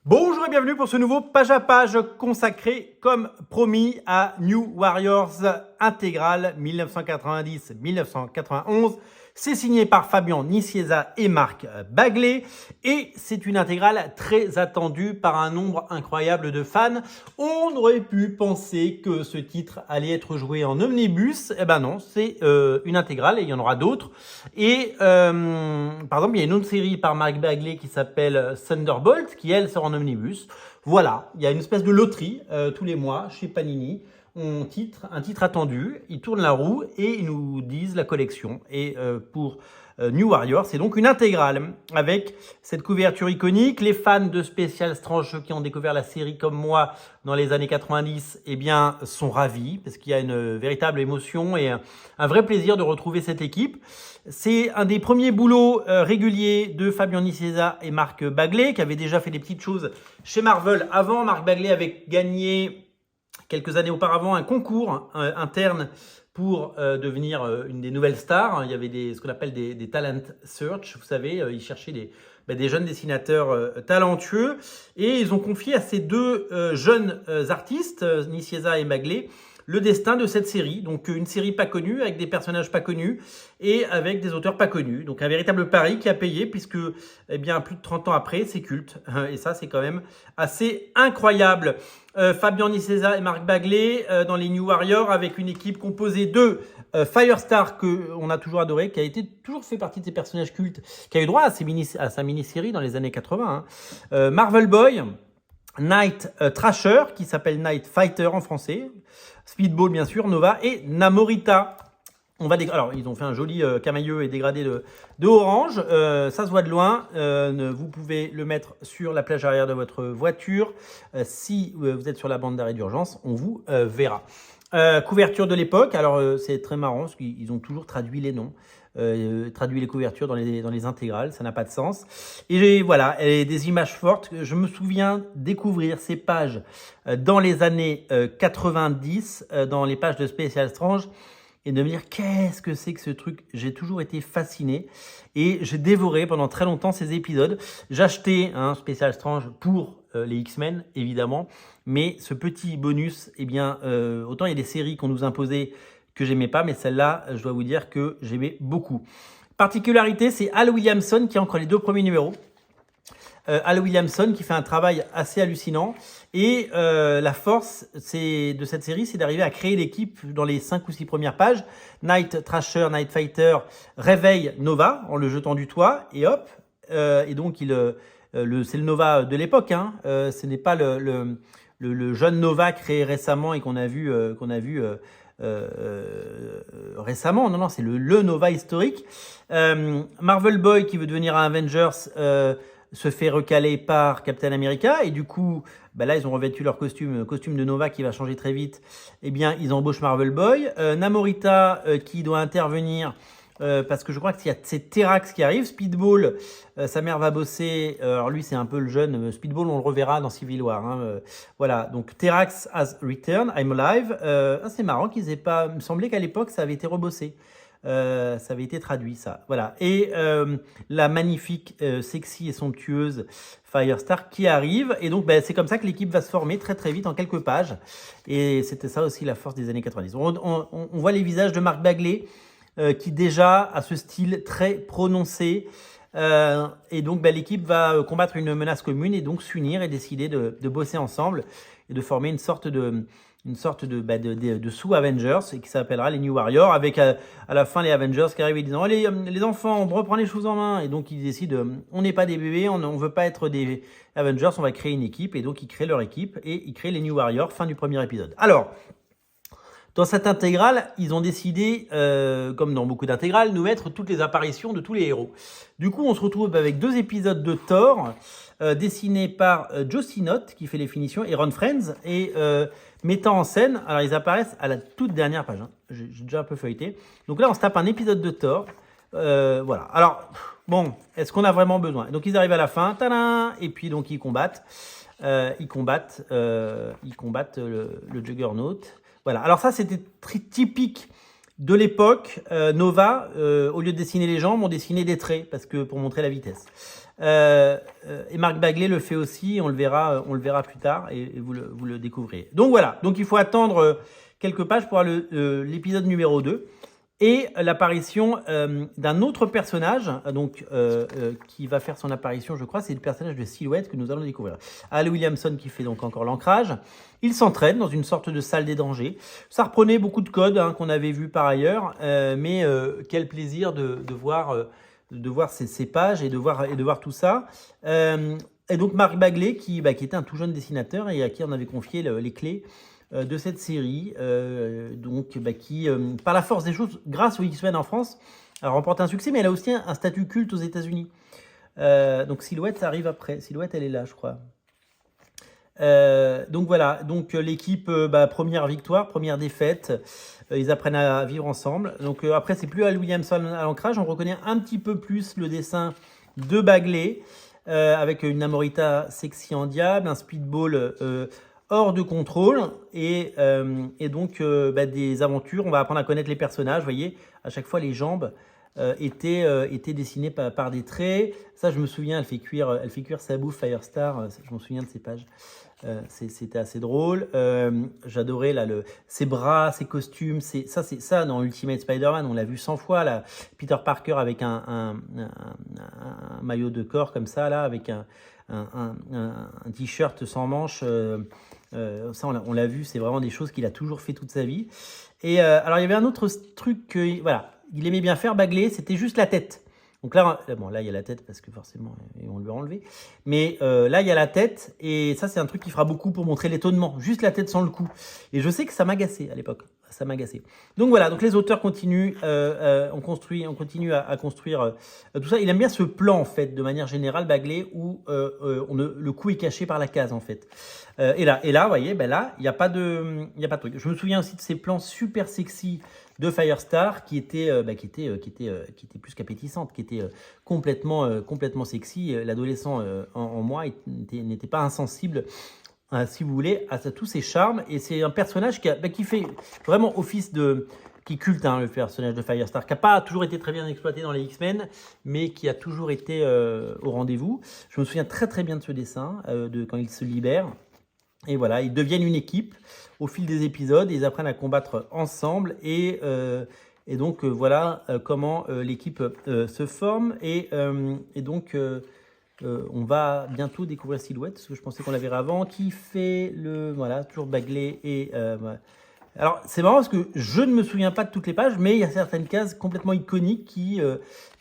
Bonjour et bienvenue pour ce nouveau page à page consacré comme promis à New Warriors Intégral 1990-1991. C'est signé par Fabian Nicieza et Marc Bagley et c'est une intégrale très attendue par un nombre incroyable de fans. On aurait pu penser que ce titre allait être joué en omnibus. Eh ben non, c'est une intégrale et il y en aura d'autres. Et par exemple, il y a une autre série par Marc Bagley qui s'appelle Thunderbolt qui, elle, sort en omnibus. Voilà, il y a une espèce de loterie tous les mois chez Panini. Un titre attendu, ils tournent la roue et ils nous disent la collection. Et pour New Warrior, c'est donc une intégrale avec cette couverture iconique. Les fans de Special Strange, ceux qui ont découvert la série comme moi dans les années 90, eh bien, sont ravis parce qu'il y a une véritable émotion et un vrai plaisir de retrouver cette équipe. C'est un des premiers boulots réguliers de Fabian Nicieza et Marc Bagley qui avaient déjà fait des petites choses chez Marvel avant. Marc Bagley avait gagné quelques années auparavant un concours interne pour devenir une des nouvelles stars. Il y avait ce qu'on appelle des talent search, vous savez, ils cherchaient des jeunes dessinateurs talentueux et ils ont confié à ces deux jeunes artistes, Nicieza et Bagley, le destin de cette série. Donc une série pas connue avec des personnages pas connus et avec des auteurs pas connus. Donc un véritable pari qui a payé puisque eh bien, plus de 30 ans après, c'est culte. Et ça, c'est quand même assez incroyable. Fabian Nicieza et Marc Bagley dans les New Warriors avec une équipe composée de Firestar qu'on a toujours adoré, qui a toujours fait partie de ces personnages cultes, qui a eu droit à sa mini-série dans les années 80. Marvel Boy, Night Thrasher, qui s'appelle Night Fighter en français, Speedball bien sûr, Nova et Namorita. Alors, ils ont fait un joli camailleux et dégradé de orange. Ça se voit de loin. Vous pouvez le mettre sur la plage arrière de votre voiture. Si vous êtes sur la bande d'arrêt d'urgence, on vous verra. Couverture de l'époque. Alors, c'est très marrant parce qu'ils ont toujours traduit les noms. Traduit les couvertures dans les intégrales, ça n'a pas de sens. Et voilà, des images fortes. Je me souviens découvrir ces pages dans les années 90, dans les pages de Special Strange, et de me dire qu'est-ce que c'est que ce truc. J'ai toujours été fasciné et j'ai dévoré pendant très longtemps ces épisodes. J'achetais un Special Strange pour les X-Men, évidemment, mais ce petit bonus, eh bien, autant il y a des séries qu'on nous imposait que j'aimais pas, mais celle-là, je dois vous dire que j'aimais beaucoup. Particularité, c'est Al Williamson qui encre les deux premiers numéros. Al Williamson qui fait un travail assez hallucinant. Et la force de cette série, c'est d'arriver à créer l'équipe dans les 5 ou 6 premières pages. Night Thrasher, Night Fighter réveille Nova en le jetant du toit. Et hop, et donc c'est le Nova de l'époque. Ce n'est pas le jeune Nova créé récemment et qu'on a vu récemment. Non, c'est le Nova historique. Marvel Boy qui veut devenir un Avengers se fait recaler par Captain America et du coup, là ils ont revêtu leur costume de Nova qui va changer très vite. Eh bien, ils embauchent Marvel Boy. Namorita qui doit intervenir parce que je crois que c'est Terax qui arrive. Speedball, sa mère va bosser. Alors lui, c'est un peu le jeune. Speedball, on le reverra dans Civil War. Voilà, donc Terax has returned, I'm alive. C'est marrant qu'ils aient pas... Il me semblait qu'à l'époque, ça avait été rebossé. Ça avait été traduit, ça. Voilà. Et la magnifique, sexy et somptueuse Firestar qui arrive. Et donc, c'est comme ça que l'équipe va se former très très vite en quelques pages. Et c'était ça aussi la force des années 90. On voit les visages de Marc Bagley qui déjà a ce style très prononcé. Et donc, l'équipe va combattre une menace commune et donc s'unir et décider de bosser ensemble et de former une sorte de sous-Avengers qui s'appellera les New Warriors, avec à la fin les Avengers qui arrivent et disant allez les enfants, on reprend les choses en main, et donc ils décident on n'est pas des bébés, on ne veut pas être des Avengers, on va créer une équipe, et donc ils créent leur équipe et ils créent les New Warriors, fin du premier épisode. Alors, dans cette intégrale, ils ont décidé, comme dans beaucoup d'intégrales, nous mettre toutes les apparitions de tous les héros. Du coup, on se retrouve avec 2 épisodes de Thor, dessinés par Joe Sinnott, qui fait les finitions, et Ron Frenz, et mettant en scène, alors ils apparaissent à la toute dernière page, j'ai déjà un peu feuilleté. Donc là, on se tape un épisode de Thor, voilà. Alors, bon, est-ce qu'on a vraiment besoin? Donc ils arrivent à la fin, tadam, et puis donc ils combattent le Juggernaut. Voilà, alors ça c'était très typique de l'époque. Nova, au lieu de dessiner les jambes, on dessinait des traits pour montrer la vitesse. Et Mark Bagley le fait aussi, on le verra plus tard et vous le découvrez. Donc voilà, donc il faut attendre quelques pages pour avoir l'épisode numéro 2 et l'apparition d'un autre personnage donc, qui va faire son apparition, je crois, c'est le personnage de Silhouette que nous allons découvrir. Al Williamson qui fait donc encore l'ancrage. Il s'entraîne dans une sorte de salle des dangers. Ça reprenait beaucoup de codes qu'on avait vu par ailleurs, mais quel plaisir de voir ces pages et de voir tout ça. Et donc Mark Bagley qui était un tout jeune dessinateur et à qui on avait confié les clés de cette série, qui, par la force des choses, grâce aux X-Men en France, a remporté un succès, mais elle a aussi un statut culte aux États-Unis. Donc Silhouette, ça arrive après. Silhouette, elle est là, je crois. Donc voilà, donc l'équipe, première victoire, première défaite, ils apprennent à vivre ensemble. Donc après, c'est plus Al Williamson à l'ancrage, on reconnaît un petit peu plus le dessin de Bagley, avec une Namorita sexy en diable, un speedball hors de contrôle et donc des aventures. On va apprendre à connaître les personnages. Vous voyez, à chaque fois les jambes étaient dessinées par des traits. Ça, je me souviens, elle fait cuire sa bouffe Firestar. Je me souviens de ces pages. C'était assez drôle. J'adorais là ses bras, ses costumes. C'est ça dans Ultimate Spider-Man. On l'a vu 100 fois là. Peter Parker avec un maillot de corps comme ça là, avec un t-shirt sans manches. Ça, on l'a vu, c'est vraiment des choses qu'il a toujours fait toute sa vie. Et alors, il y avait un autre truc que, voilà, il aimait bien faire, Bagley, c'était juste la tête. Donc là, il y a la tête parce que forcément, on lui a enlevé. Mais là, il y a la tête et ça, c'est un truc qui fera beaucoup pour montrer l'étonnement. Juste la tête sans le cou. Et je sais que ça m'agaçait à l'époque. Ça m'agaçait. Donc voilà, donc les auteurs continuent, on continue à construire tout ça. Il aime bien ce plan en fait, de manière générale, Bagley, où le coup est caché par la case en fait. Et là, vous voyez, là, il n'y a pas de truc. Je me souviens aussi de ces plans super sexy de Firestar qui étaient plus qu'appétissantes, qui étaient complètement sexy. L'adolescent en moi n'était pas insensible, si vous voulez, à tous ses charmes. Et c'est un personnage qui fait vraiment office qui culte le personnage de Firestar, qui n'a pas toujours été très bien exploité dans les X-Men, mais qui a toujours été au rendez-vous. Je me souviens très très bien de ce dessin, quand il se libère. Et voilà, ils deviennent une équipe au fil des épisodes, ils apprennent à combattre ensemble et donc voilà comment l'équipe se forme et donc on va bientôt découvrir Silhouette, parce que je pensais qu'on la verrait avant, qui fait voilà, toujours Bagley et voilà. Alors, c'est marrant parce que je ne me souviens pas de toutes les pages, mais il y a certaines cases complètement iconiques qui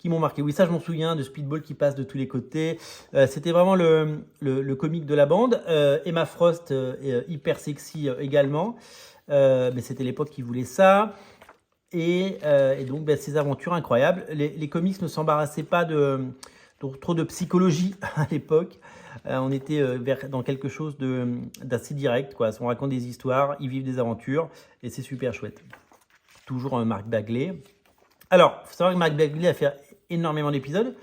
m'ont marqué. Oui, ça, je m'en souviens, de Speedball qui passe de tous les côtés. C'était vraiment le comique de la bande. Emma Frost, hyper sexy également. Mais c'était l'époque qui voulait ça. Et donc, ces aventures incroyables. Les comics ne s'embarrassaient pas trop de psychologie à l'époque. On était dans quelque chose d'assez direct, quoi. On raconte des histoires, ils vivent des aventures, et c'est super chouette. Toujours Mark Bagley. Alors, il faut savoir que Mark Bagley a fait énormément d'épisodes.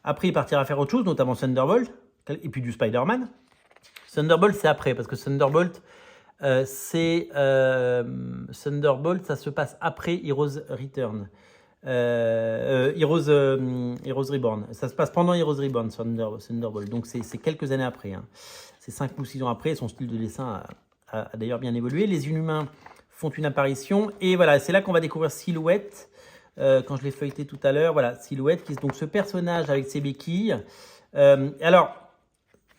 Après, il partira faire autre chose, notamment Thunderbolt, et puis du Spider-Man. Thunderbolt, c'est après, parce que Thunderbolt, Thunderbolt, ça se passe après Heroes Return. Heroes Reborn. Ça se passe pendant Heroes Reborn, Thunderbolt. Donc c'est quelques années après. C'est 5 ou 6 ans après. Son style de dessin a d'ailleurs bien évolué. Les Inhumains font une apparition. Et voilà, c'est là qu'on va découvrir Silhouette. Quand je l'ai feuilleté tout à l'heure, voilà, Silhouette, qui est donc ce personnage avec ses béquilles. Alors,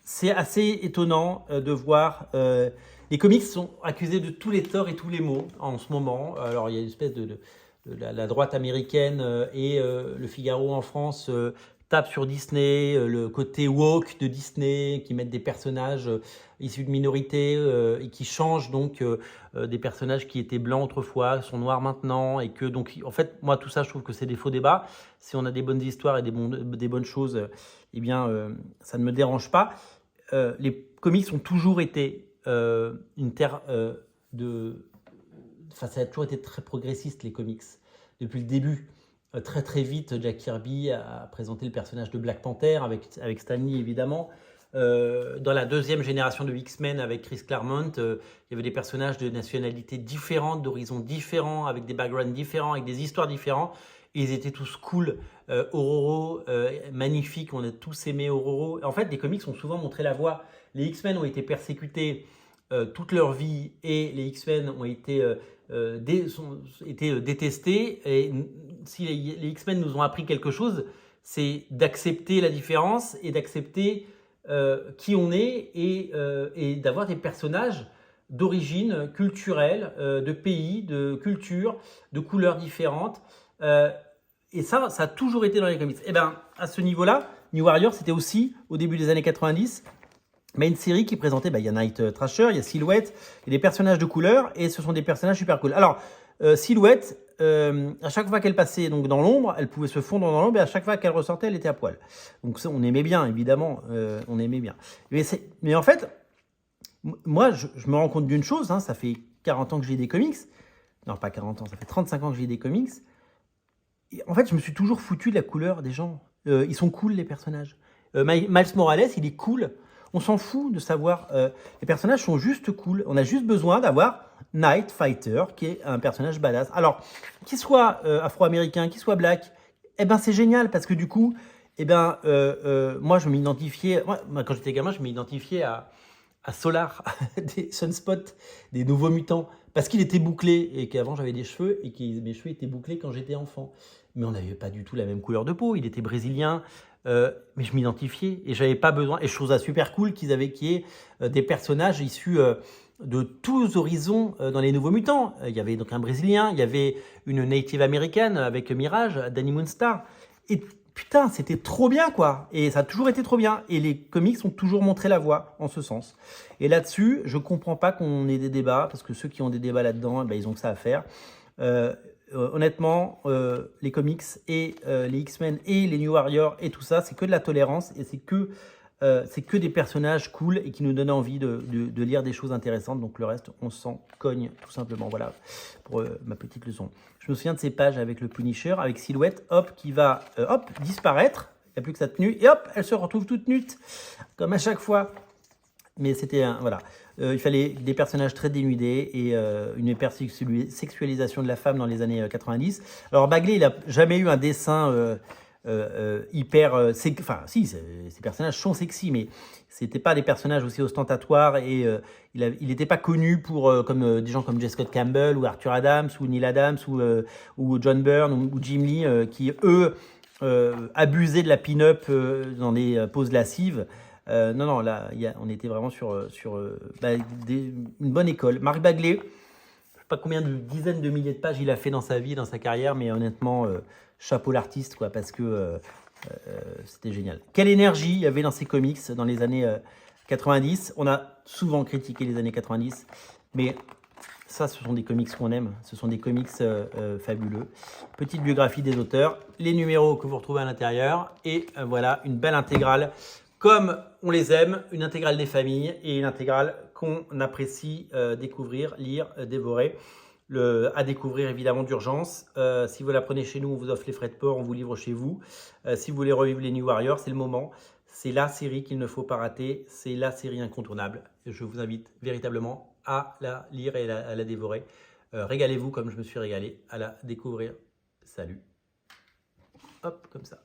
c'est assez étonnant de voir... les comics sont accusés de tous les torts et tous les maux en ce moment. Alors, il y a une espèce de la droite américaine et le Figaro en France tape sur Disney, le côté woke de Disney, qui mettent des personnages issus de minorités et qui changent donc des personnages qui étaient blancs autrefois, sont noirs maintenant, et que donc en fait moi tout ça je trouve que c'est des faux débats. Si on a des bonnes histoires et des bonnes choses, eh bien ça ne me dérange pas. Les comics ont toujours été une terre Enfin, ça a toujours été très progressiste, les comics. Depuis le début, très très vite, Jack Kirby a présenté le personnage de Black Panther, avec Stan Lee évidemment. Dans la deuxième génération de X-Men avec Chris Claremont, il y avait des personnages de nationalités différentes, d'horizons différents, avec des backgrounds différents, avec des histoires différentes. Et ils étaient tous cool. Ororo, magnifique, on a tous aimé Ororo. En fait, les comics ont souvent montré la voie. Les X-Men ont été persécutés toute leur vie et les X-Men ont été, détestés. Et si les X-Men nous ont appris quelque chose, c'est d'accepter la différence et d'accepter qui on est et d'avoir des personnages d'origine culturelle, de pays, de culture, de couleurs différentes. Et ça a toujours été dans les comics. Et bien, à ce niveau-là, New Warrior, c'était aussi, au début des années 90, mais une série qui présentait, il y a Night Thrasher, il y a Silhouette, il y a des personnages de couleur, et ce sont des personnages super cool. Alors, Silhouette, à chaque fois qu'elle passait donc, dans l'ombre, elle pouvait se fondre dans l'ombre, et à chaque fois qu'elle ressortait, elle était à poil. Donc ça, on aimait bien, évidemment, on aimait bien. Mais en fait, moi, je me rends compte d'une chose, hein, ça fait 40 ans que j'ai des comics, non pas 40 ans, ça fait 35 ans que j'ai des comics, et en fait, je me suis toujours foutu de la couleur des gens. Ils sont cool, les personnages. Miles Morales, il est cool. On s'en fout de savoir. Les personnages sont juste cool. On a juste besoin d'avoir Night Fighter, qui est un personnage badass. Alors, qu'il soit afro-américain, qu'il soit black, eh ben c'est génial parce que du coup, moi, je m'identifiais. Moi, quand j'étais gamin, je m'identifiais à Solar, des Sunspots, des Nouveaux Mutants, parce qu'il était bouclé et qu'avant j'avais des cheveux et que mes cheveux étaient bouclés quand j'étais enfant. Mais on n'avait pas du tout la même couleur de peau. Il était brésilien, mais je m'identifiais et j'avais pas besoin. Et je trouve ça super cool qu'il y ait des personnages issus de tous horizons dans les Nouveaux Mutants. Il y avait donc un Brésilien, il y avait une native américaine avec Mirage, Dani Moonstar. Et putain, c'était trop bien, quoi. Et ça a toujours été trop bien. Et les comics ont toujours montré la voie en ce sens. Et là-dessus, je comprends pas qu'on ait des débats, parce que ceux qui ont des débats là-dedans, ils ont que ça à faire. Honnêtement, les comics et les X-Men et les New Warriors et tout ça, c'est que de la tolérance et c'est que des personnages cool et qui nous donnent envie de lire des choses intéressantes. Donc le reste, on s'en cogne tout simplement. Voilà pour ma petite leçon. Je me souviens de ces pages avec le Punisher, avec Silhouette, hop, qui va disparaître. Il n'y a plus que sa tenue. Et hop, elle se retrouve toute nue, comme à chaque fois. Mais c'était voilà. Il fallait des personnages très dénudés et une hypersexualisation de la femme dans les années 90. Alors Bagley, il n'a jamais eu un dessin hyper... Enfin, si, ces personnages sont sexy, mais c'était pas des personnages aussi ostentatoires et il n'était pas connu pour comme des gens comme J. Scott Campbell ou Arthur Adams ou Neil Adams ou John Byrne ou Jim Lee qui, eux, abusaient de la pin-up dans des poses lascives. Non, là, on était vraiment sur une bonne école. Mark Bagley, je ne sais pas combien de dizaines de milliers de pages il a fait dans sa vie, dans sa carrière, mais honnêtement, chapeau l'artiste, quoi, parce que c'était génial. Quelle énergie il y avait dans ses comics dans les années 90. On a souvent critiqué les années 90, mais ça, ce sont des comics qu'on aime. Ce sont des comics fabuleux. Petite biographie des auteurs, les numéros que vous retrouvez à l'intérieur, et voilà, une belle intégrale comme on les aime, une intégrale des familles et une intégrale qu'on apprécie découvrir, lire, dévorer. À découvrir évidemment d'urgence. Si vous la prenez chez nous, on vous offre les frais de port, on vous livre chez vous. Si vous voulez revivre les New Warriors, c'est le moment. C'est la série qu'il ne faut pas rater. C'est la série incontournable. Je vous invite véritablement à la lire et à la dévorer. Régalez-vous comme je me suis régalé à la découvrir. Salut. Hop, comme ça.